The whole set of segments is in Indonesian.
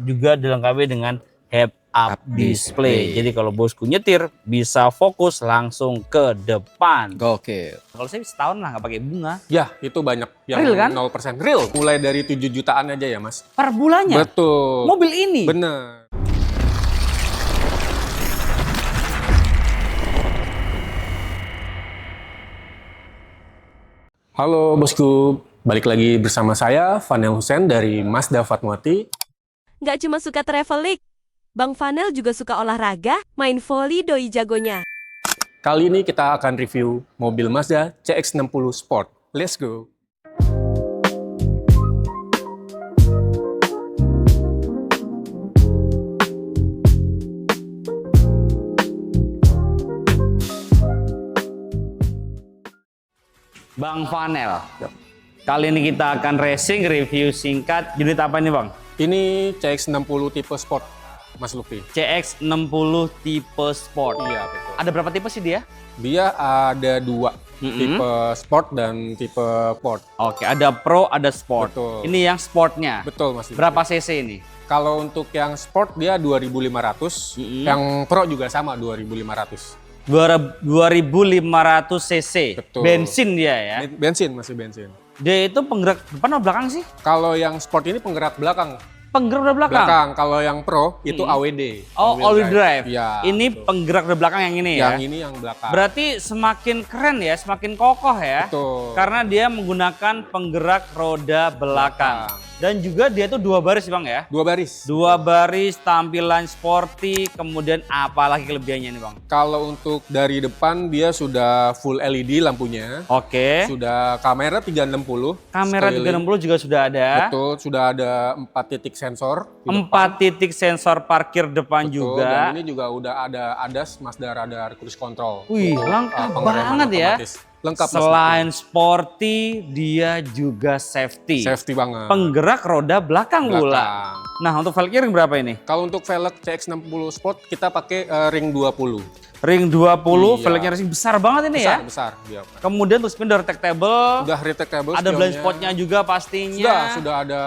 juga dilengkapi dengan head-up display. Jadi kalau bosku nyetir bisa fokus langsung ke depan. Gokil. Kalau saya setahun lah nggak pakai bunga. Ya, itu banyak yang Real kan? 0% real. Mulai dari 7 jutaan aja ya, Mas. Per bulannya? Betul. Mobil ini? Bener. Halo bosku, balik lagi bersama saya Fanel Hussein dari Mazda Fatmawati. Nggak cuma suka traveling, Bang Fanel juga suka olahraga, main volley doi jagonya. Kali ini kita akan review mobil Mazda CX-60 Sport. Let's go! Bang Fanel. Kali ini kita akan racing review singkat. Unit apa ini Bang? Ini CX-60 tipe Sport, Mas Lutfi. CX-60 tipe Sport. Iya, betul. Ada berapa tipe sih dia? Dia ada dua, tipe Sport dan tipe Sport. Oke, ada Pro, ada Sport. Betul. Ini yang Sportnya. Betul, Mas Lutfi. Berapa cc ini? Kalau untuk yang Sport dia 2.500, yang Pro juga sama 2.500. 2500 cc. Betul. Bensin dia ya. Bensin, masih bensin. Dia itu penggerak depan atau belakang sih? Kalau yang Sport ini penggerak belakang. Penggerak dari belakang. Kalau yang Pro itu AWD. Oh, all-wheel drive. Ya, ini betul. penggerak dari belakang yang ini ya. Yang ini yang belakang. Berarti semakin keren ya, semakin kokoh ya. Betul. Karena dia menggunakan penggerak roda belakang. Dan juga dia tuh dua baris Bang ya. Dua baris. Dua baris, tampilan sporty, kemudian apa lagi kelebihannya nih Bang? Kalau untuk dari depan dia sudah full LED lampunya. Oke. Sudah kamera 360. Kamera sekeliling. 360 juga sudah ada. Betul, sudah ada 4 titik sensor. di 4 depan. titik sensor parkir depan Betul, juga. Dan ini juga udah ada ADAS, Mazda Radar Cruise Control. Wih, Untuk, lengkap pengereman banget ya. otomatis. Lengkap, Mas. Selain sporty, dia juga safety. Safety banget. Penggerak roda belakang pula. Belakang. Nah, untuk velg ring berapa ini? Kalau untuk velg CX-60 Sport kita pakai ring 20. Ring 20, Iya. velgnya racing besar banget ini ya. Besar dia. Kemudian untuk spin door retractable. Sudah retractable Ada blind spionnya. spotnya juga pastinya. Sudah ada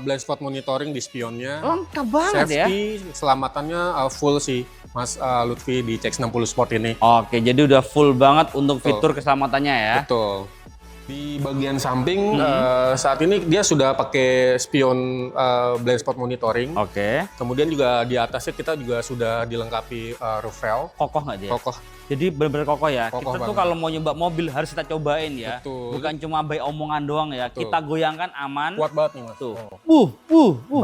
blind spot monitoring di spionnya. Lengkap banget ya. Safety, selamatannya full sih Mas Lutfi di CX-60 Sport ini. Oke, jadi udah full banget untuk fitur keselamatannya ya. Betul. Di bagian samping saat ini dia sudah pakai spion blind spot monitoring. Oke. Kemudian juga di atasnya kita juga sudah dilengkapi roof rail. Kokoh nggak dia? Kokoh. Jadi benar-benar kokoh ya. Kokoh Kita tuh banget. kalau mau nyoba mobil harus kita cobain ya. Betul. Bukan cuma by omongan doang ya. Betul. Kita goyangkan aman. Kuat banget nih Mas. Tuh. Oh.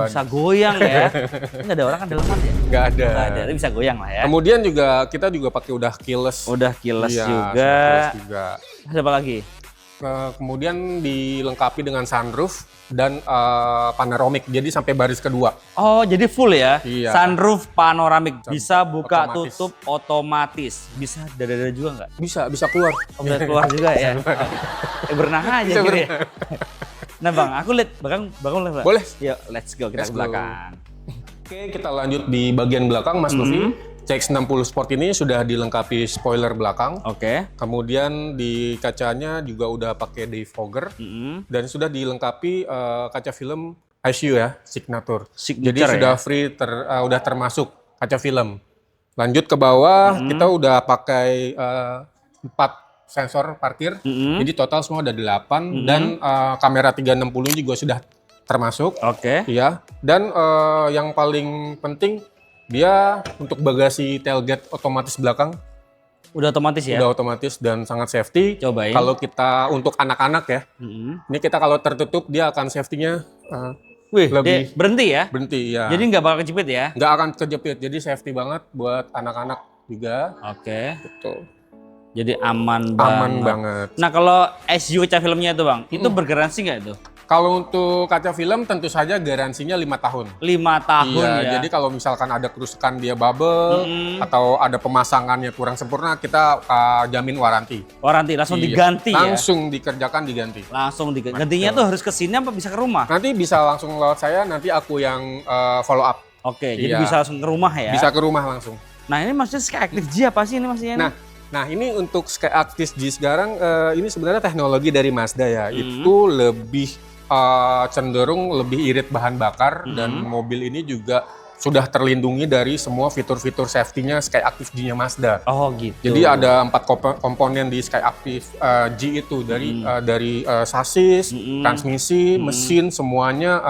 Bisa goyang ya. Ini nggak ada orang kan dalaman ya? Nggak ada. Nggak ada, tapi bisa goyang lah ya. Kemudian juga kita juga pakai udah keyless. Udah keyless Iya, juga. keyless juga. Ada apa lagi? Kemudian dilengkapi dengan sunroof dan panoramik, jadi sampai baris kedua. Oh, jadi full ya? Iya. Sunroof panoramik. Bisa buka Otomatis. tutup otomatis. Bisa dada-dada juga nggak? Bisa keluar. Oh, bisa keluar juga ya? Berenang aja Bisa gitu ya? Nah Bang, aku lihat, Bang lihat. Boleh. Yuk, let's go, kita Let's ke go. belakang. Oke, kita lanjut di bagian belakang Mas Lutfi. CX-60 Sport ini sudah dilengkapi spoiler belakang. Oke. Kemudian di kacanya juga udah pakai defogger dan sudah dilengkapi kaca film ISU ya, signature. Signature Jadi ya? sudah free udah termasuk kaca film. Lanjut ke bawah, kita udah pakai 4 sensor parkir. Jadi total semua ada 8 dan kamera 360 juga sudah termasuk. Oke. Iya. Dan yang paling penting dia untuk bagasi tailgate otomatis belakang Udah otomatis ya? udah otomatis dan sangat safety. Cobain. Kalau kita untuk anak-anak ya, ini kita kalau tertutup dia akan safety-nya Wih, lebih dia berhenti ya? berhenti ya. Jadi nggak bakal kejepit ya? nggak akan kejepit, jadi safety banget buat anak-anak juga. Oke. Betul. Jadi aman banget. Aman banget. Nah kalau SU kaca filmnya itu Bang, itu bergaransi nggak itu? Kalau untuk kaca film tentu saja garansinya 5 tahun. 5 tahun Iya, ya? jadi kalau misalkan ada kerusakan dia bubble atau ada pemasangannya kurang sempurna, kita jamin waranti. Waranti, langsung Iya. diganti ya? Langsung dikerjakan diganti. Langsung diganti. Gantinya tuh harus ke sini apa bisa ke rumah? Nanti bisa langsung lewat saya, nanti aku yang follow up. Oke, jadi Iya. bisa langsung ke rumah ya? Bisa ke rumah langsung. Nah ini maksudnya Sky Active G apa sih ini maksudnya? Nah ini untuk Sky Active G sekarang ini sebenarnya teknologi dari Mazda ya. Itu lebih cenderung lebih irit bahan bakar dan mobil ini juga sudah terlindungi dari semua fitur-fitur safety-nya Skyactiv-G-nya Mazda. Oh gitu. Jadi ada 4 komponen di Skyactiv-G itu dari sasis, transmisi, mesin semuanya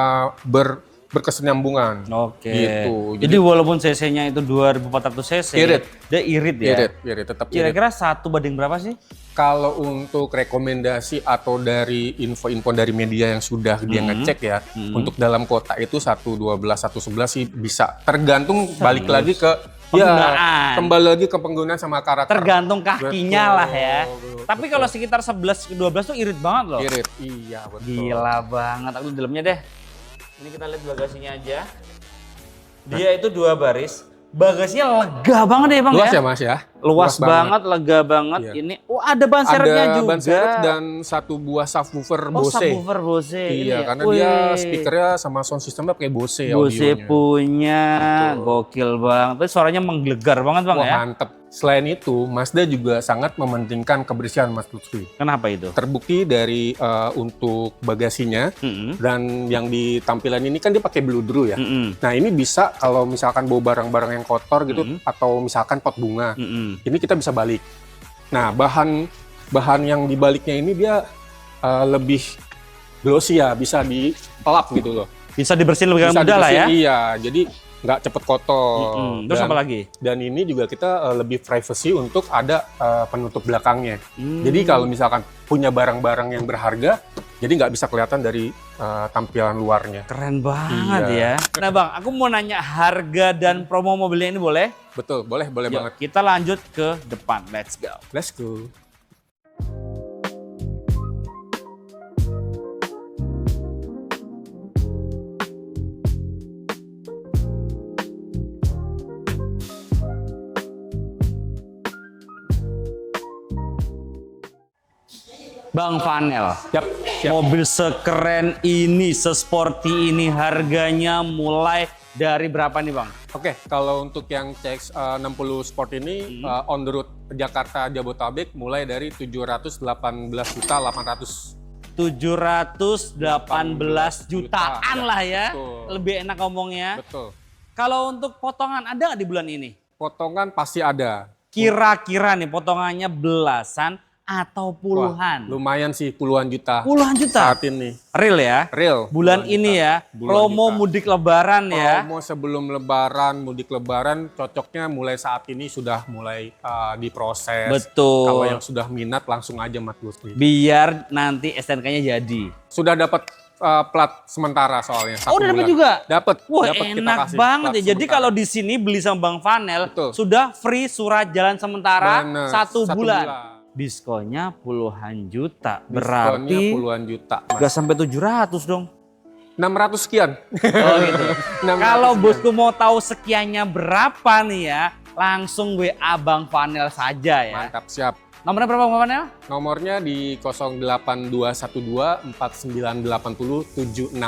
berkesinambungan. Oke. Gitu. Jadi walaupun cc-nya itu 2400 cc, Irit. dia irit ya. Irit, tetap irit. Kira-kira 1 banding berapa sih? Kalau untuk rekomendasi atau dari info-info dari media yang sudah dia ngecek ya, untuk dalam kota itu 112, 111 sih bisa. Tergantung balik lagi ke penggunaan. Kembali lagi ke penggunaan sama karakter. Tergantung kakinya lah ya. Betul, Tapi kalau sekitar 11 ke 12 tuh irit banget loh. Irit, iya betul. Gila banget. Aku di dalamnya deh. Ini kita lihat bagasinya aja. Dia itu 2 baris. Bagasinya lega banget ya Bang Luas ya? ya Mas ya? Luas banget, lega banget. Iya. Ini, ada ban serepnya Ada juga. ban serep dan 1 buah subwoofer Bose. Subwoofer Bose. Ini Iya, ya? karena Wih. dia speakernya sama sound systemnya pakai Bose Bose audionya. punya, Betul. gokil banget. Tapi suaranya menggelegar banget Bang Wah, ya? mantep. Selain itu, Mazda juga sangat mementingkan kebersihan Mas Lutfi. Kenapa itu? Terbukti dari untuk bagasinya Mm-mm. dan yang di tampilan ini kan dia pakai bludru ya. Mm-mm. Nah ini bisa kalau misalkan bawa barang-barang yang kotor gitu atau misalkan pot bunga, Mm-mm. ini kita bisa balik. Nah bahan yang dibaliknya ini dia lebih glossy ya, bisa dilap gitu loh. Bisa dibersihin lebih Bisa mudah lah ya? dibersihin, iya, jadi nggak cepet kotor. Mm-mm. Terus Dan- apa lagi? Dan ini juga kita lebih privacy untuk ada penutup belakangnya. Jadi kalau misalkan punya barang-barang yang berharga, jadi nggak bisa kelihatan dari tampilan luarnya. Keren banget Iya. ya. Nah Bang, aku mau nanya harga dan promo mobilnya ini boleh? Betul, boleh Yuk, banget. kita lanjut ke depan. Let's go. Let's go. Bang Vanel, Siap. mobil sekeren ini, sesporty ini harganya mulai dari berapa nih Bang? Oke, kalau untuk yang CX-60 Sport ini on the road Jakarta Jabodetabek mulai dari 718.800. 718 jutaan lah ya. Betul. Lebih enak ngomongnya. Betul. Kalau untuk potongan ada nggak di bulan ini? Potongan pasti ada. Kira-kira nih potongannya belasan atau puluhan? Lumayan sih puluhan juta. Puluhan juta? Saat ini. Real ya? Real. Bulan Puluhan ini juta. ya, Puluhan promo juta. mudik lebaran ya. Promo sebelum lebaran, mudik lebaran, cocoknya mulai saat ini sudah mulai diproses. Betul. Kalau yang sudah minat langsung aja Mas Lutfi. Biar nanti STNK-nya jadi. Sudah dapat plat sementara soalnya. Oh, udah dapat juga? Dapat. Wah, Dapat, kita enak kasih banget plat ya. Jadi sementara. kalau di sini beli sama Bang Vanel, Betul. sudah free surat jalan sementara Bener, 1 1 bulan. bulan. Diskonnya puluhan juta. Diskonnya Berarti puluhan juta. Mas. nggak sampai 700 dong. 600 sekian. Oh gitu. 600 Kalau sekian. bosku mau tahu sekiannya berapa nih ya, langsung WA Bang Vanel saja ya. Mantap, siap. Nomornya berapa Bang Vanel? Nomornya di 08212 4980 768.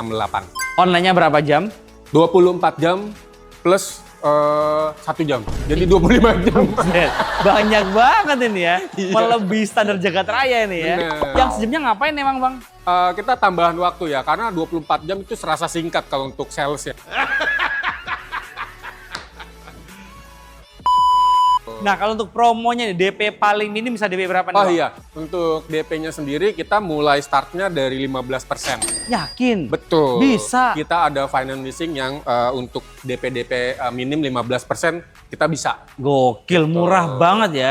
Online-nya berapa jam? 24 jam plus 1 jam. Jadi 25 jam. Banyak banget ini ya. Melebihi standar jagat raya ini ya. Bener. Yang sejamnya ngapain emang Bang? Kita tambahan waktu ya, karena 24 jam itu serasa singkat kalau untuk sales ya. Nah kalau untuk promonya nih, DP paling minim bisa DP berapa nih Oh Bang? iya, untuk DP-nya sendiri kita mulai startnya dari 15%. Yakin? Betul. Bisa. Kita ada financing yang untuk DP minim 15% kita bisa. Gokil, murah banget ya.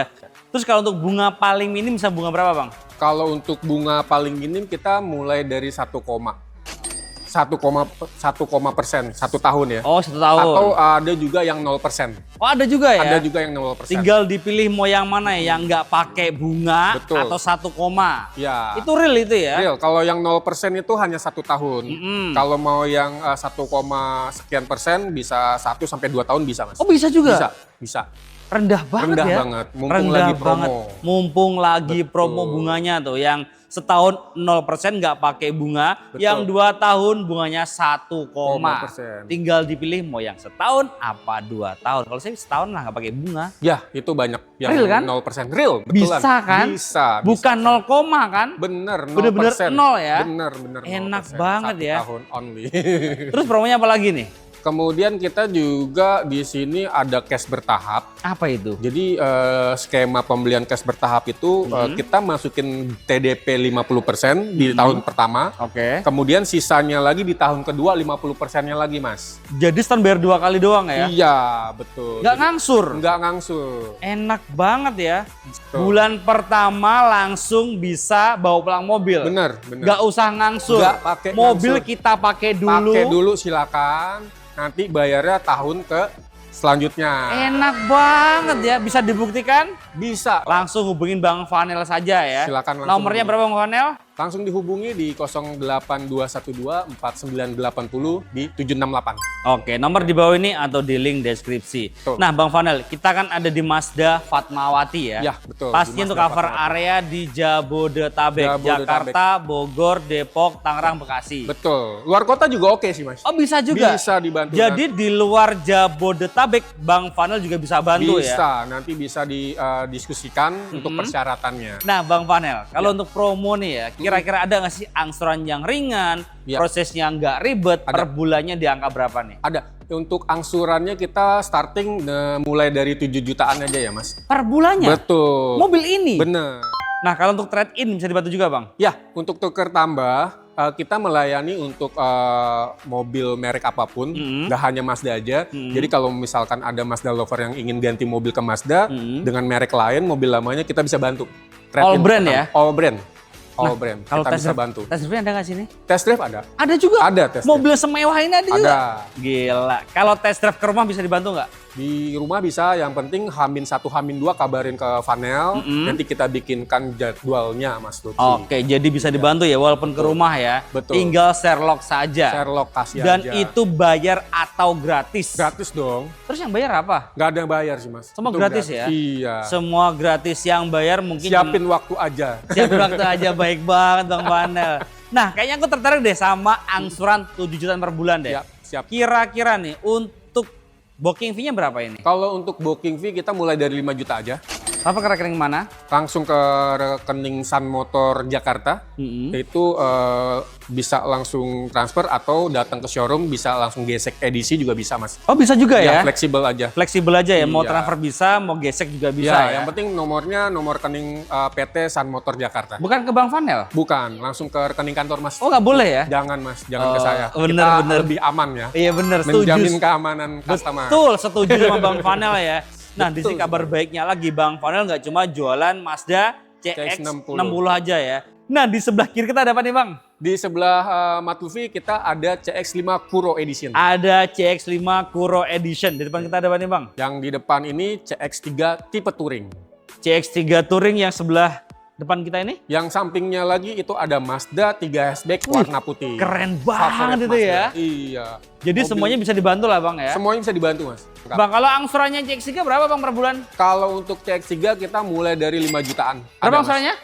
Terus kalau untuk bunga paling minim bisa bunga berapa Bang? Kalau untuk bunga paling minim kita mulai dari 1 persen, 1 tahun ya. Oh 1 tahun. Atau ada juga yang 0%. Oh ada juga ya? Ada juga yang 0%. Tinggal dipilih mau yang mana ya, yang nggak pakai bunga Betul. atau 1 koma. Ya. Itu real itu ya? Real. Kalau yang 0% itu hanya 1 tahun. Mm-mm. Kalau mau yang 1, sekian persen bisa 1 sampai 2 tahun bisa Mas. Oh bisa juga? Bisa, bisa. rendah banget Rendah ya. banget, mumpung lagi promo. Mumpung lagi Betul. promo bunganya tuh yang setahun 0% nggak pakai bunga, Betul. yang 2 tahun bunganya 1, 0%. tinggal dipilih mau yang setahun apa 2 tahun. Kalau saya setahun lah nggak pakai bunga. Ya, itu banyak yang Real kan? 0%. Real, betulan. Bisa kan? Bisa. Bukan 0, kan? Bener, 0%. Bener-bener 0 ya? Bener, 0%. Enak banget 1 ya. tahun only. Terus promonya apa lagi nih? Kemudian kita juga di sini ada cash bertahap. Apa itu? Jadi skema pembelian cash bertahap itu kita masukin TDP 50% di tahun pertama. Oke. Kemudian sisanya lagi di tahun kedua 50%-nya lagi, Mas. Jadi stand bayar 2 kali doang ya? Iya, betul. Nggak Jadi, ngangsur? nggak ngangsur. Enak banget ya. Betul. Bulan pertama langsung bisa bawa pulang mobil. Bener, bener. Nggak usah ngangsur. Nggak pakai Mobil ngangsur. kita pakai dulu. Pakai dulu silakan. Nanti bayarnya tahun ke selanjutnya. Enak banget ya. Bisa dibuktikan? Bisa. Langsung hubungin Bang Vanel saja ya. Silakan langsung Nomornya hubungi. berapa Bang Vanel? Langsung dihubungi di 08212 4980 di 768. Oke, nomor di bawah ini atau di link deskripsi. Betul. Nah, Bang Vanel, kita kan ada di Mazda Fatmawati ya. Ya, betul. Pastinya Di untuk Mazda cover Fatmawati. area di Jabodetabek, Jabodetabek. Jakarta, Bogor, Depok, Tangerang, Bekasi. Betul. Luar kota juga oke sih, Mas. Oh, bisa juga. Bisa dibantu. Jadi di luar Jabodetabek, Bang Vanel juga bisa bantu ya. bisa, nanti bisa didiskusikan untuk persyaratannya. Nah, Bang Vanel, kalau untuk promo nih ya, kira-kira ada nggak sih angsuran yang ringan, Ya. prosesnya nggak ribet, per Ada. bulannya di angka berapa nih? Ada. Untuk angsurannya kita starting mulai dari 7 jutaan aja ya, Mas. Per bulannya? Betul. Mobil ini? Bener. Nah, kalau untuk trade-in bisa dibantu juga, Bang? Ya, untuk tuker tambah, kita melayani untuk mobil merek apapun, nggak hanya Mazda aja. Jadi kalau misalkan ada Mazda lover yang ingin ganti mobil ke Mazda dengan merek lain, mobil lamanya kita bisa bantu. All Trade-in brand pertama. ya? All brand. All brand. Kalau Kita test bisa drive- bantu. Test drive ada nggak sini? Test drive ada. Ada juga? Ada test drive. Mobil semewah ini ada juga? Ada. Gila. Kalau test drive ke rumah bisa dibantu nggak? Di rumah bisa, yang penting H-1, H-2 kabarin ke Vanel, nanti kita bikinkan jadwalnya, Mas Lutfi. Oke, jadi bisa dibantu ya walaupun ke rumah ya. Betul. Tinggal share log saja. Share lokasi Dan aja. itu bayar atau gratis? Gratis dong. Terus yang bayar apa? Nggak ada yang bayar sih, Mas. Semua Itu gratis ya? Iya. Semua gratis, yang bayar mungkin Siapin waktu aja. siapin waktu aja. Baik banget Bang Vanel. Nah, kayaknya aku tertarik deh sama angsuran 7 jutaan per bulan deh. Siap. Kira-kira nih untuk booking fee-nya berapa ini? Kalau untuk booking fee kita mulai dari 5 juta aja. Apa ke rekening mana? Langsung ke rekening Sun Motor Jakarta. Itu bisa langsung transfer atau datang ke showroom bisa langsung gesek edisi juga bisa, Mas. Oh, bisa juga ya? Fleksibel aja. Fleksibel aja ya, mau Iya. transfer bisa, mau gesek juga bisa Ya, ya. yang penting nomornya nomor rekening PT Sun Motor Jakarta. Bukan ke Bang Vanel? Bukan, langsung ke rekening kantor, Mas. Oh, nggak boleh ya? Jangan, Mas, jangan ke Oh, saya. bener, Kita bener. lebih aman ya. Iya bener, setuju. Menjamin keamanan customer. Betul, setuju sama Bang Vanel ya. Nah, di sini kabar baiknya lagi, Bang Vanel nggak cuma jualan Mazda CX-60 aja ya. Nah, di sebelah kiri kita ada apa nih, Bang? Di sebelah Mat Lutfi kita ada CX-5 Kuro Edition. Ada CX-5 Kuro Edition. Di depan kita ada apa nih, Bang? Yang di depan ini CX-3 tipe Touring. CX-3 Touring yang sebelah depan kita ini? Yang sampingnya lagi itu ada Mazda 3 hatchback warna putih. Keren Favorit banget itu Mazda. ya. Iya. Jadi Mobil- semuanya bisa dibantu lah, Bang ya. Semuanya bisa dibantu, Mas. Lengkap. Bang, kalau angsurannya CX-3 berapa, Bang, per bulan? Kalau untuk CX-3 kita mulai dari 5 jutaan. Berapa Ada, Mas. angsurannya?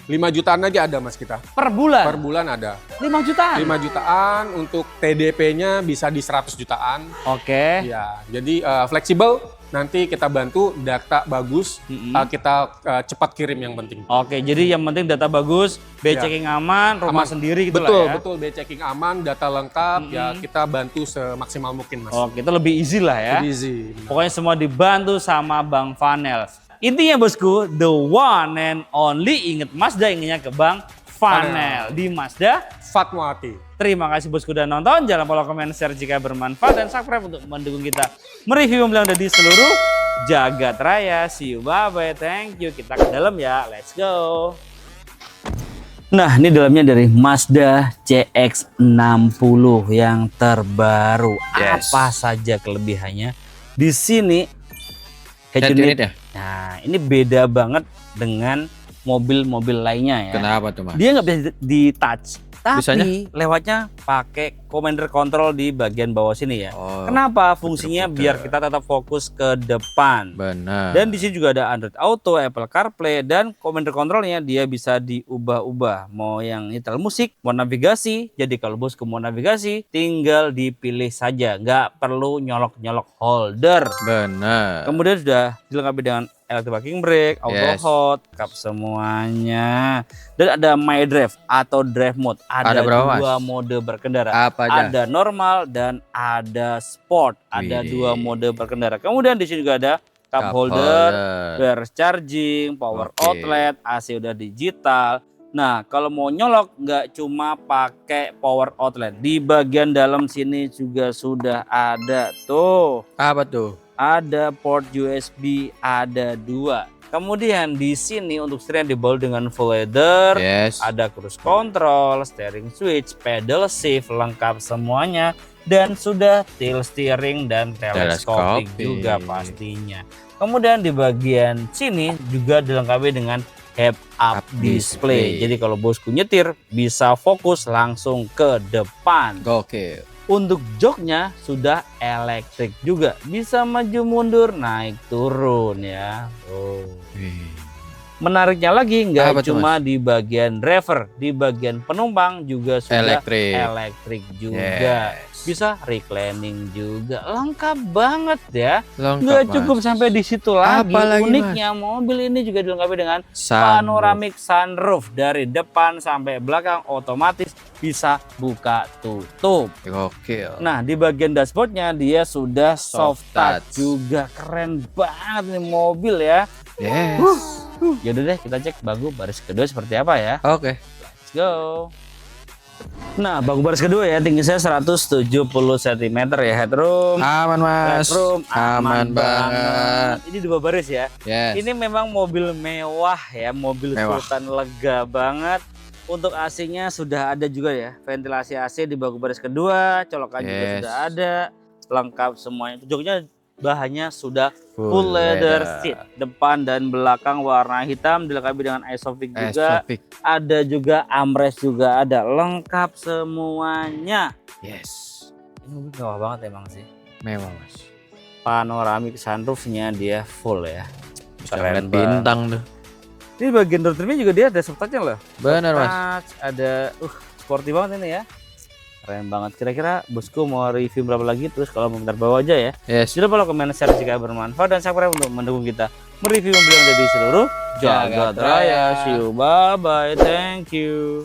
5 jutaan aja ada, Mas, kita. Per bulan? Per bulan ada. 5 jutaan? 5 jutaan, untuk TDP-nya bisa di 100 jutaan. Oke. Ya, jadi fleksibel. Nanti kita bantu data bagus, kita cepat kirim yang penting. Oke, jadi yang penting data bagus, checking aman, rumah Aman. sendiri gitu Betul, lah ya. betul. checking aman, data lengkap, ya kita bantu semaksimal mungkin, Mas. Oke, itu lebih easy lah ya. Easy. Pokoknya semua dibantu sama Bang Vanel. Intinya bosku, the one and only, inget Mazda ingetnya ke Bang Vanel di Mazda Fatmawati. Terima kasih bosku udah nonton. Jangan lupa komen, share jika bermanfaat, dan subscribe untuk mendukung kita mereview mobil yang ada di seluruh jagat raya. See you, bye-bye, thank you. Kita ke dalam ya, let's go. Nah, ini dalamnya dari Mazda CX-60 yang terbaru. Yes. Apa saja kelebihannya? Di sini head Head unit. unit ya? Nah, ini beda banget dengan mobil-mobil lainnya ya. Kenapa tuh, Mas? Dia nggak bisa di touch, tapi Bisanya? lewatnya pakai commander control di bagian bawah sini ya. Oh, Kenapa? Fungsinya puter-puter. biar kita tetap fokus ke depan. Benar. Dan di sini juga ada Android Auto, Apple CarPlay, dan commander controlnya dia bisa diubah-ubah. Mau yang nyetel musik, mau navigasi. Jadi kalau bosku mau navigasi, tinggal dipilih saja, nggak perlu nyolok-nyolok holder. Benar. Kemudian sudah dilengkapi dengan electric parking brake, auto Yes. hold, kap semuanya. Dan ada My Drive atau Drive Mode. Ada berapa, dua Mas? mode berkendara. Apa aja? Ada normal dan ada sport. Ada Widih. dua mode berkendara. Kemudian di sini juga ada cup holder, wireless charging, power Oke. outlet, AC udah digital. Nah, kalau mau nyolok nggak cuma pakai power outlet. Di bagian dalam sini juga sudah ada tuh. Apa tuh? Ada port USB, ada 2. Kemudian di sini untuk setirnya dibalut dengan full leather. Yes. Ada cruise control, steering switch, pedal shift, lengkap semuanya. Dan sudah tilt steering dan teleskopik Teleskopik. juga pastinya. Kemudian di bagian sini juga dilengkapi dengan head up Up display. display. Jadi kalau bosku nyetir bisa fokus langsung ke depan. Gokil. Untuk joknya sudah elektrik juga, bisa maju mundur, naik turun ya. Oh. Menariknya lagi Apa nggak tuh, cuma di bagian driver, di bagian penumpang juga sudah elektrik juga. Yes. Bisa reclining juga, lengkap banget ya. Lengkap, Nggak Mas. cukup sampai di situ lagi. Apa lagi, Uniknya mobil ini juga dilengkapi dengan Sunroof. panoramic sunroof dari depan sampai belakang, otomatis bisa buka tutup. Gokil. Nah, di bagian dashboardnya dia sudah soft Soft touch touch. juga, keren banget nih mobil ya. Yes. Yaudah deh, kita cek bagu baris kedua seperti apa ya. Oke. Let's go. Nah, bagu baris kedua ya, tinggi saya 170 cm ya, headroom. Aman, Mas. Headroom Aman banget. Ini dua baris ya. Yes. Ini memang mobil mewah ya, mobil Mewah. Sultan lega banget. Untuk AC-nya sudah ada juga ya, ventilasi AC di bagu baris kedua, colokan juga Yes. sudah ada, lengkap semuanya. Joknya bahannya sudah full leather seat, depan dan belakang warna hitam, dilengkapi dengan isofix juga. Isofix. Ada juga armrest juga ada, lengkap semuanya. Yes. Ini mobil mewah banget emang sih. Mewah, Mas. Panoramic sunroofnya dia full ya. Bisa Keren ngeliat bintang tuh. Ini bagian door trimnya juga dia ada soft touch-nya loh. Benar, Mas. Touch, ada sporty banget ini ya. Keren banget. Kira-kira bosku mau review berapa lagi, terus kalau komentar bawah aja ya. Yes. Jangan lupa komen, share jika bermanfaat, dan subscribe untuk mendukung kita mereview mobil yang ada di seluruh jagat raya. See you, bye bye, thank you.